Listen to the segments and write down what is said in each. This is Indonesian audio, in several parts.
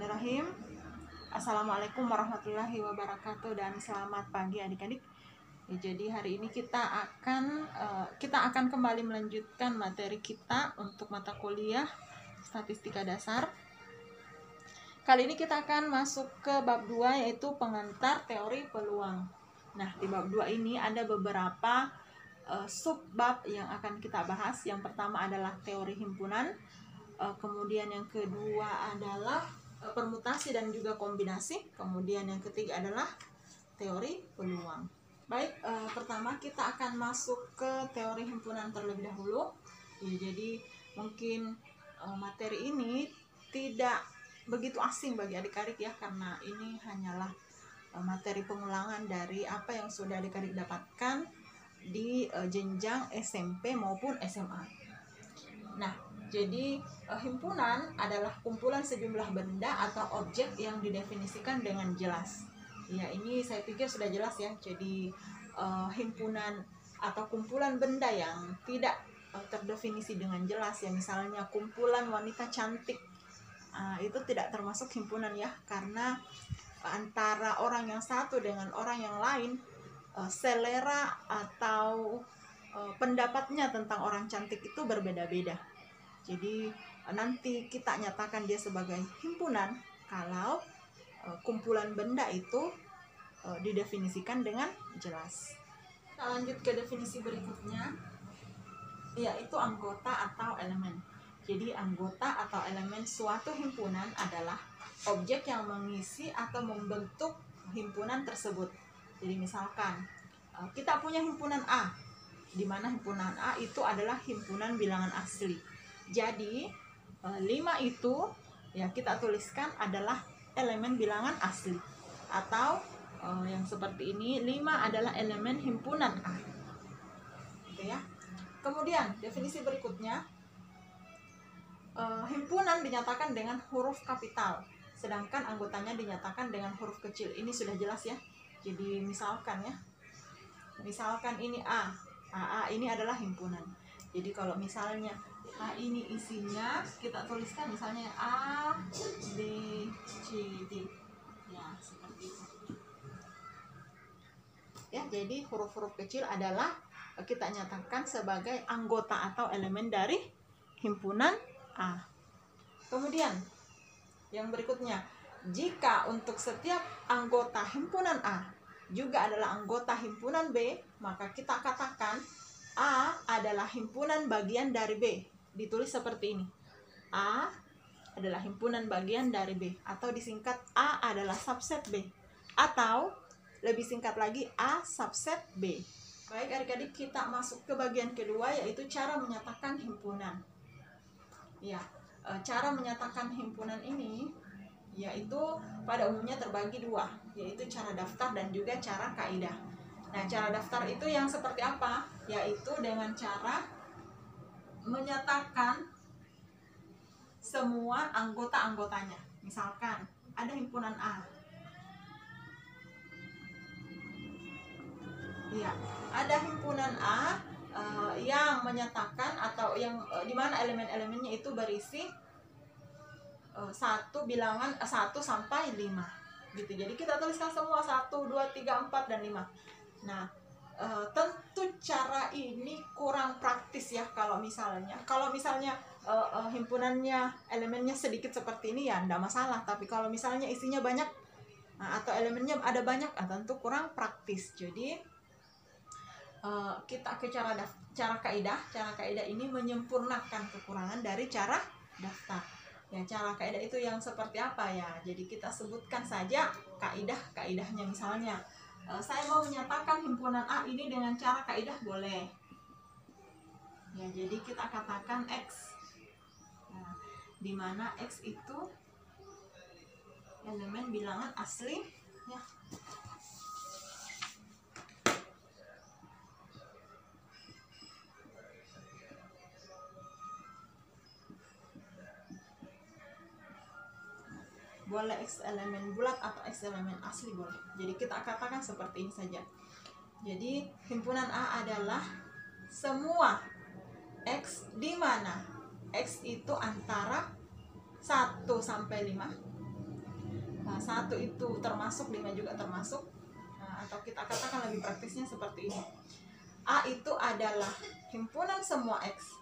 Bismillahirrahmanirrahim. Assalamualaikum warahmatullahi wabarakatuh dan selamat pagi adik-adik. Jadi hari ini kita akan kembali melanjutkan materi kita untuk mata kuliah Statistika Dasar. Kali ini kita akan masuk ke bab 2, yaitu pengantar teori peluang. Nah, di bab 2 ini ada beberapa subbab yang akan kita bahas. Yang pertama adalah teori himpunan. Kemudian yang kedua adalah permutasi dan juga kombinasi. Kemudian yang ketiga adalah teori peluang. Baik, pertama kita akan masuk ke teori himpunan terlebih dahulu. Jadi mungkin materi ini tidak begitu asing bagi adik-adik ya, karena ini hanyalah materi pengulangan dari apa yang sudah adik-adik dapatkan di jenjang SMP maupun SMA. Nah, jadi himpunan adalah kumpulan sejumlah benda atau objek yang didefinisikan dengan jelas. Ya, ini saya pikir sudah jelas ya. Jadi himpunan atau kumpulan benda yang tidak terdefinisi dengan jelas ya, misalnya kumpulan wanita cantik, itu tidak termasuk himpunan ya, karena antara orang yang satu dengan orang yang lain selera atau pendapatnya tentang orang cantik itu berbeda-beda. Jadi nanti kita nyatakan dia sebagai himpunan kalau kumpulan benda itu didefinisikan dengan jelas. Kita lanjut ke definisi berikutnya, yaitu anggota atau elemen. Jadi anggota atau elemen suatu himpunan adalah objek yang mengisi atau membentuk himpunan tersebut. Jadi misalkan kita punya himpunan A, di mana himpunan A itu adalah himpunan bilangan asli. Jadi 5 itu ya kita tuliskan adalah elemen bilangan asli, atau yang seperti ini, 5 adalah elemen himpunan A. Gitu ya. Kemudian definisi berikutnya, himpunan dinyatakan dengan huruf kapital, sedangkan anggotanya dinyatakan dengan huruf kecil. Ini sudah jelas ya. Jadi misalkan ini A, AA ini adalah himpunan. Jadi kalau misalnya A ini isinya, kita tuliskan misalnya A, B, C, D. Ya, seperti itu. Ya, jadi huruf-huruf kecil adalah kita nyatakan sebagai anggota atau elemen dari himpunan A. Kemudian yang berikutnya, jika untuk setiap anggota himpunan A juga adalah anggota himpunan B, maka kita katakan A adalah himpunan bagian dari B. Ditulis seperti ini, A adalah himpunan bagian dari B, atau disingkat A adalah subset B, atau lebih singkat lagi A subset B. Baik adik-adik, kita masuk ke bagian kedua, yaitu cara menyatakan himpunan. Ya, cara menyatakan himpunan ini yaitu pada umumnya terbagi dua, yaitu cara daftar dan juga cara kaidah. Nah, cara daftar itu yang seperti apa? Yaitu dengan cara menyatakan semua anggota-anggotanya. Misalkan ada himpunan A. Ya, ada himpunan A yang menyatakan atau yang di mana elemen-elemennya itu berisi bilangan 1 sampai 5 gitu. Jadi kita tuliskan semua 1, 2, 3, 4 dan 5. Nah, tentu cara ini kurang praktis ya kalau misalnya himpunannya elemennya sedikit seperti ini ya enggak masalah, tapi kalau misalnya isinya banyak atau elemennya ada banyak, tentu kurang praktis. Jadi kita ke cara kaidah. Cara kaidah ini menyempurnakan kekurangan dari cara daftar. Ya, cara kaidah itu yang seperti apa ya? Jadi kita sebutkan saja kaidahnya. Misalnya saya mau menyatakan himpunan A ini dengan cara kaidah, boleh. Ya, jadi kita katakan X. Nah, di mana X itu elemen bilangan asli ya. Boleh X elemen bulat atau X elemen asli, boleh. Jadi kita katakan seperti ini saja. Jadi himpunan A adalah semua X di mana X itu antara 1 sampai 5 1 itu termasuk, 5 juga termasuk. Atau kita katakan lebih praktisnya seperti ini. A itu adalah himpunan semua X,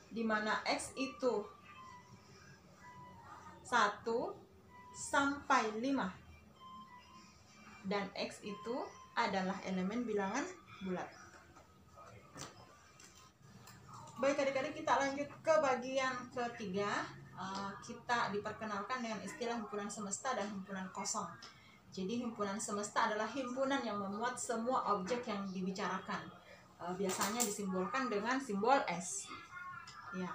di mana X itu 1 sampai 5, dan X itu adalah elemen bilangan bulat. Baik adik-adik, kita lanjut ke bagian ketiga. Kita diperkenalkan dengan istilah himpunan semesta dan himpunan kosong. Jadi himpunan semesta adalah himpunan yang memuat semua objek yang dibicarakan. Biasanya disimbolkan dengan simbol S. Ya,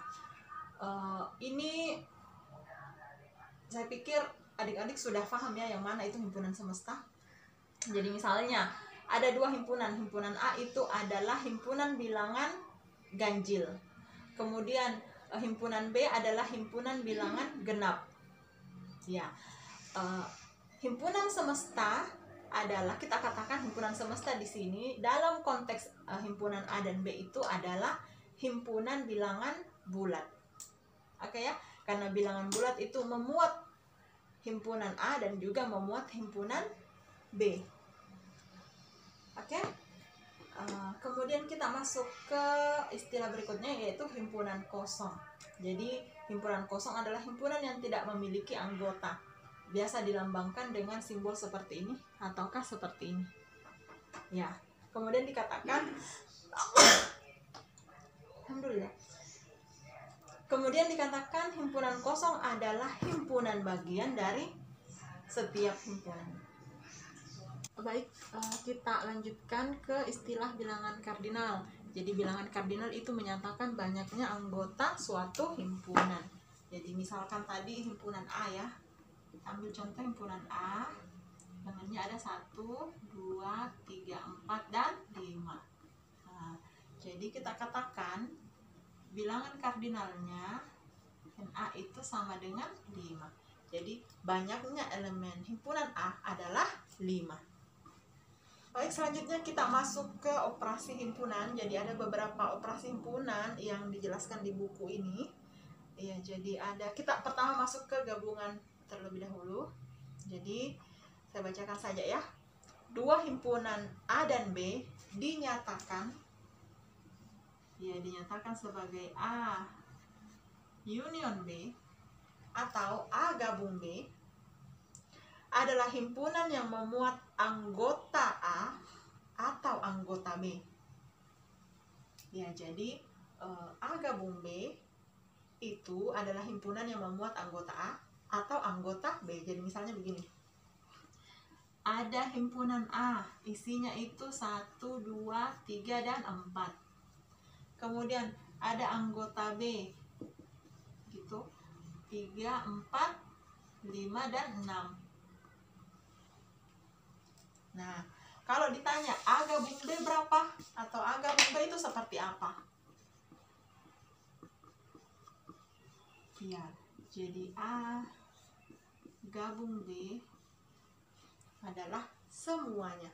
ini saya pikir adik-adik sudah paham ya yang mana itu himpunan semesta. Jadi misalnya ada 2 himpunan. Himpunan A itu adalah himpunan bilangan ganjil. Kemudian himpunan B adalah himpunan bilangan genap. Ya, himpunan semesta adalah, kita katakan himpunan semesta di sini dalam konteks himpunan A dan B itu adalah himpunan bilangan bulat. Oke ya, karena bilangan bulat itu memuat himpunan A dan juga memuat himpunan B. Oke. Kemudian kita masuk ke istilah berikutnya, yaitu himpunan kosong. Jadi himpunan kosong adalah himpunan yang tidak memiliki anggota. Biasa dilambangkan dengan simbol seperti ini ataukah seperti ini. Ya, kemudian dikatakan alhamdulillah. Kemudian dikatakan himpunan kosong adalah himpunan bagian dari setiap himpunan. Baik, kita lanjutkan ke istilah bilangan kardinal. Jadi bilangan kardinal itu menyatakan banyaknya anggota suatu himpunan. Jadi misalkan tadi himpunan A ya, ambil contoh himpunan A, bilangannya ada 1, 2, 3, 4, dan 5. Jadi kita katakan bilangan kardinalnya A itu sama dengan 5. Jadi banyaknya elemen himpunan A adalah 5. Baik, selanjutnya kita masuk ke operasi himpunan. Jadi ada beberapa operasi himpunan yang dijelaskan di buku ini. Ya, jadi kita pertama masuk ke gabungan terlebih dahulu. Jadi saya bacakan saja ya. 2 himpunan A dan B dinyatakan sebagai A union B atau A gabung B adalah himpunan yang memuat anggota A atau anggota B. Ya, jadi A gabung B itu adalah himpunan yang memuat anggota A atau anggota B. Jadi misalnya begini. Ada himpunan A, isinya itu 1, 2, 3, dan 4. Kemudian ada anggota B, gitu, 3, 4, 5, dan 6. Nah, kalau ditanya A gabung B berapa atau A gabung B itu seperti apa? Ya, jadi A gabung B adalah semuanya,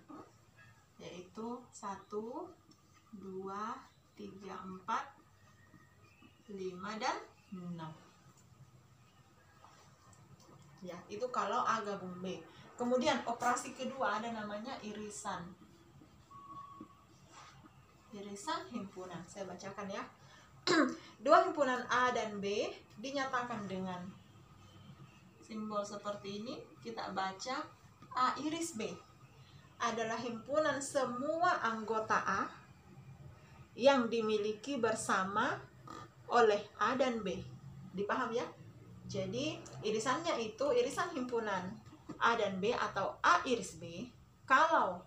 yaitu 1, 2, 3, 4, 5, dan 6. Ya, itu kalau A gabung B. Kemudian operasi kedua ada namanya irisan. Irisan himpunan. Saya bacakan ya. 2 himpunan A dan B dinyatakan dengan simbol seperti ini. Kita baca A iris B adalah himpunan semua anggota A yang dimiliki bersama oleh A dan B. Dipaham ya? Jadi irisannya itu irisan himpunan A dan B atau A iris B kalau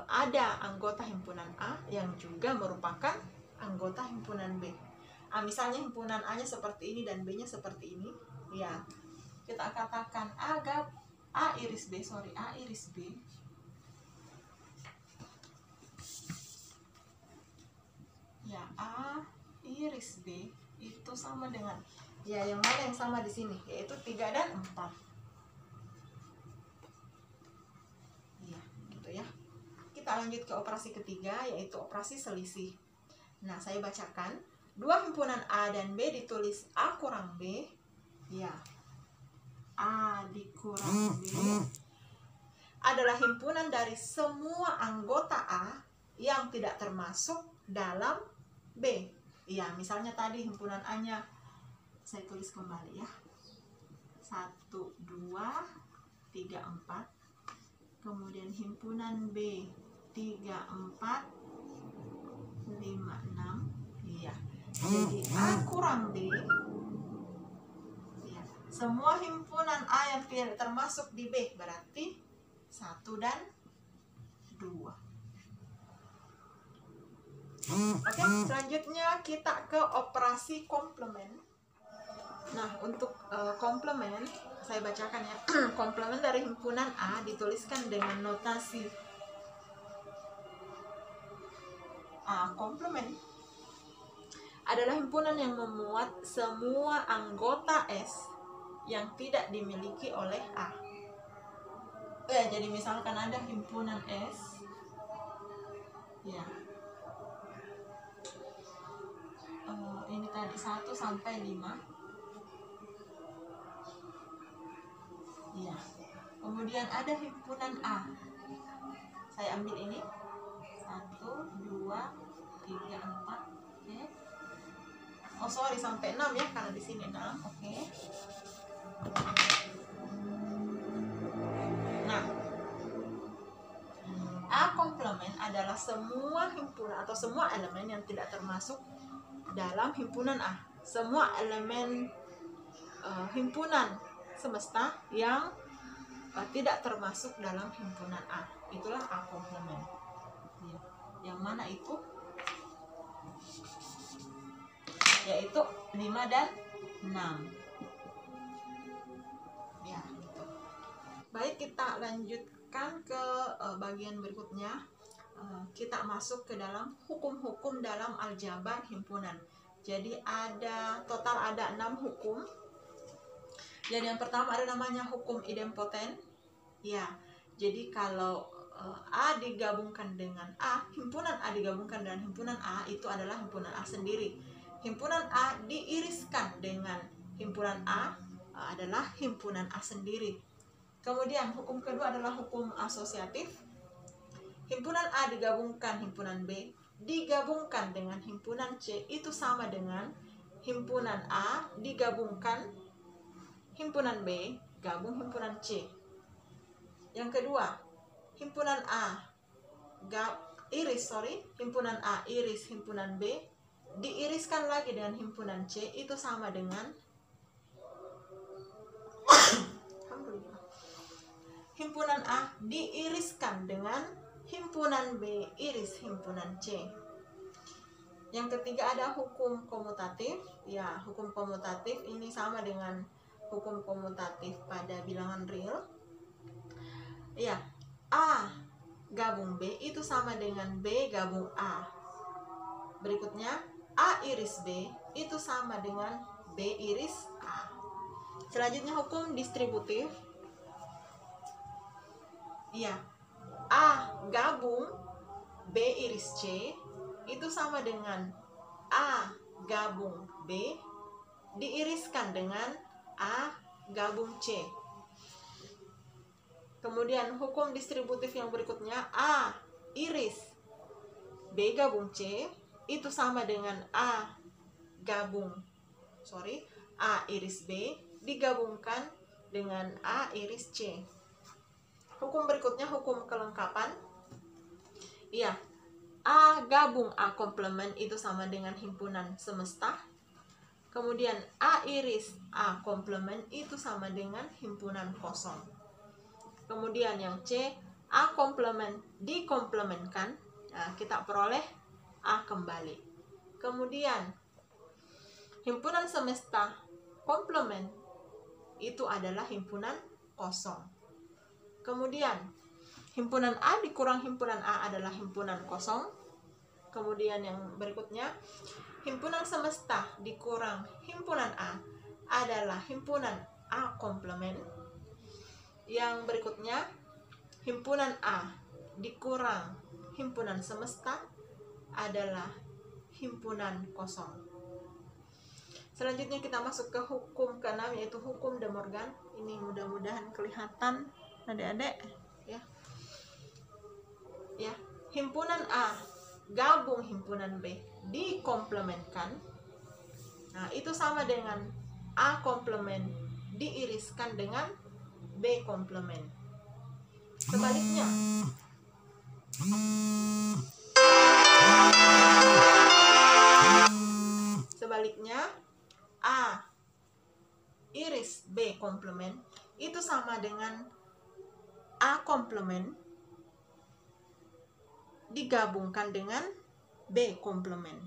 ada anggota himpunan A yang juga merupakan anggota himpunan B. Misalnya himpunan A-nya seperti ini dan B-nya seperti ini. Ya, kita katakan A iris B. Ya, A iris B itu sama dengan, ya, yang mana yang sama di sini, yaitu 3 dan 4. Kita lanjut ke operasi ketiga, yaitu operasi selisih. Nah, saya bacakan. 2 himpunan A dan B ditulis A kurang B. Ya, A kurang B adalah himpunan dari semua anggota A yang tidak termasuk dalam B. Ya, misalnya tadi himpunan A-nya, saya tulis kembali ya. 1, 2, 3, 4. Kemudian himpunan B 3, 4, 5, 6. Iya. Jadi A kurang B. Ya. Semua himpunan A yang tidak termasuk di B berarti 1 dan 2. Oke, selanjutnya kita ke operasi komplement. Nah, untuk komplement saya bacakan ya. Komplement dari himpunan A dituliskan dengan notasi A. Komplement adalah himpunan yang memuat semua anggota S yang tidak dimiliki oleh A. Ya, jadi misalkan ada himpunan S, ya, ini tadi 1 sampai 5. Ya. Kemudian ada himpunan A. Saya ambil ini 1, 2, 3, 4. Oke. Oh sorry, sampai 6 ya, karena di sini 6. Oke. Nah, A komplement adalah semua himpunan atau semua elemen yang tidak termasuk dalam himpunan A. Semua elemen himpunan semesta yang tidak termasuk dalam himpunan A. Itulah A komplement. Ya. Yang mana itu? Yaitu 5 dan 6. Ya, gitu. Baik, kita lanjutkan ke bagian berikutnya. Kita masuk ke dalam hukum-hukum dalam aljabar himpunan. Jadi total ada 6 hukum. Jadi yang pertama ada namanya hukum idempoten. Ya, jadi kalau A digabungkan dengan A, himpunan A digabungkan dengan himpunan A, itu adalah himpunan A sendiri. Himpunan A diiriskan dengan himpunan A adalah himpunan A sendiri. Kemudian hukum kedua adalah hukum asosiatif. Himpunan A digabungkan himpunan B digabungkan dengan himpunan C, itu sama dengan himpunan A digabungkan himpunan B gabung himpunan C. Yang kedua, himpunan A himpunan A iris himpunan B diiriskan lagi dengan himpunan C, itu sama dengan himpunan A diiriskan dengan himpunan B iris himpunan C. Yang ketiga ada hukum komutatif. Ya, hukum komutatif ini sama dengan hukum komutatif pada bilangan real. Ya, A gabung B itu sama dengan B gabung A. Berikutnya, A iris B itu sama dengan B iris A. Selanjutnya hukum distributif. Ya, A gabung B iris C itu sama dengan A gabung B diiriskan dengan A gabung C. Kemudian hukum distributif yang berikutnya, A iris B gabung C itu sama dengan A iris B digabungkan dengan A iris C. Hukum berikutnya hukum kelengkapan. Iya, A gabung A komplement itu sama dengan himpunan semesta. Kemudian A iris A komplement itu sama dengan himpunan kosong. Kemudian yang C, A komplement dikomplementkan, nah, kita peroleh A kembali. Kemudian himpunan semesta komplement itu adalah himpunan kosong. Kemudian himpunan A dikurang himpunan A adalah himpunan kosong. Kemudian yang berikutnya, himpunan semesta dikurang himpunan A adalah himpunan A komplement. Yang berikutnya, himpunan A dikurang himpunan semesta adalah himpunan kosong. Selanjutnya kita masuk ke hukum ke-6, yaitu hukum De Morgan. Ini mudah-mudahan kelihatan adik-adik ya. Ya, himpunan A gabung himpunan B dikomplementkan. Nah, itu sama dengan A komplement diiriskan dengan B komplement. Sebaliknya, A iris B komplement itu sama dengan A komplement digabungkan dengan B komplement.